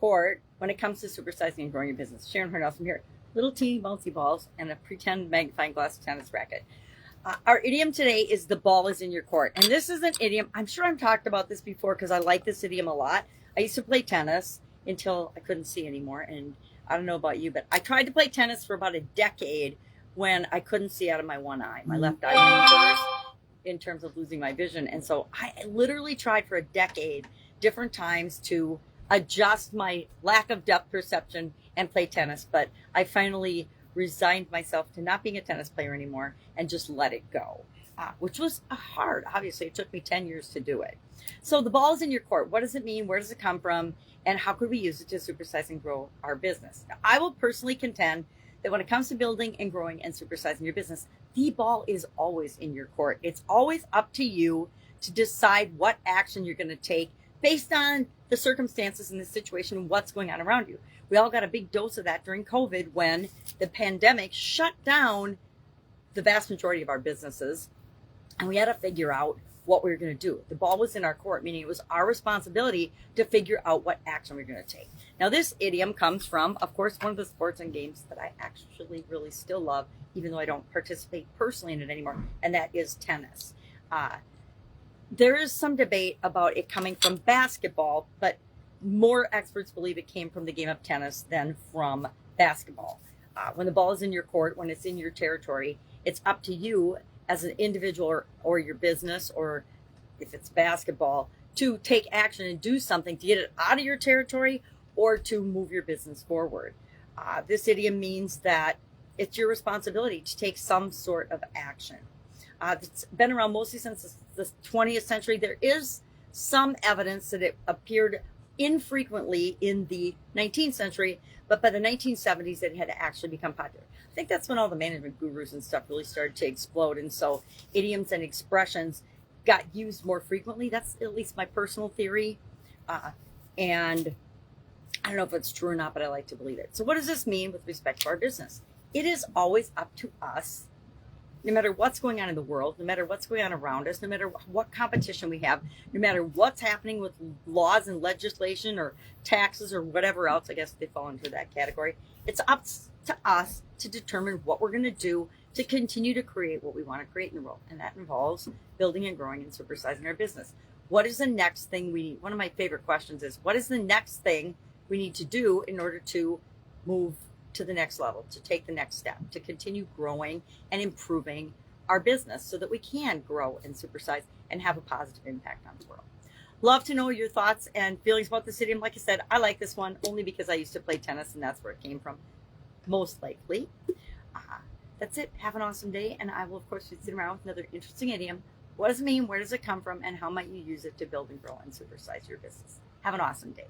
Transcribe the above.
court when it comes to supersizing and growing your business. Sharon Horne-Ellstrom here. Little teeny bouncy balls and a pretend magnifying glass tennis racket. Our idiom today is the ball is in your court. And this is an idiom. I'm sure I've talked about this before because I like this idiom a lot. I used to play tennis until I couldn't see anymore. And I don't know about you, but I tried to play tennis for about a decade when I couldn't see out of my one eye. My left eye went first in terms of losing my vision. And so I literally tried for a decade, different times, to adjust my lack of depth perception and play tennis. But I finally resigned myself to not being a tennis player anymore and just let it go, which was hard. Obviously, it took me 10 years to do it. So the ball is in your court. What does it mean? Where does it come from? And how could we use it to supersize and grow our business? Now, I will personally contend that when it comes to building and growing and supersizing your business, the ball is always in your court. It's always up to you to decide what action you're going to take based on the circumstances and the situation and what's going on around you. We all got a big dose of that during COVID when the pandemic shut down the vast majority of our businesses, and we had to figure out what we were going to do. The ball was in our court, meaning it was our responsibility to figure out what action we were going to take. Now, this idiom comes from, of course, one of the sports and games that I actually really still love, even though I don't participate personally in it anymore, and that is tennis. There is some debate about it coming from basketball, but more experts believe it came from the game of tennis than from basketball. When the ball is in your court, when it's in your territory, it's up to you as an individual or your business, or if it's basketball, to take action and do something to get it out of your territory or to move your business forward. This idiom means that it's your responsibility to take some sort of action. It's been around mostly since the 20th century. There is some evidence that it appeared infrequently in the 19th century, but by the 1970s it had actually become popular. I think that's when all the management gurus and stuff really started to explode, and so idioms and expressions got used more frequently. That's at least my personal theory, and I don't know if it's true or not, but I like to believe it. So what does this mean with respect to our business? It is always up to us, no matter what's going on in the world, no matter what's going on around us, no matter what competition we have, no matter what's happening with laws and legislation or taxes or whatever else, I guess they fall into that category. It's up to us to determine what we're going to do to continue to create what we want to create in the world. And that involves building and growing and supersizing our business. What is the next thing we need? One of my favorite questions is, what is the next thing we need to do in order to move to the next level, to take the next step, to continue growing and improving our business so that we can grow and supersize and have a positive impact on the world. Love to know your thoughts and feelings about this idiom. Like I said, I like this one only because I used to play tennis and that's where it came from, most likely. That's it. Have an awesome day, and I will, of course, be sitting around with another interesting idiom. What does it mean? Where does it come from? And how might you use it to build and grow and supersize your business? Have an awesome day.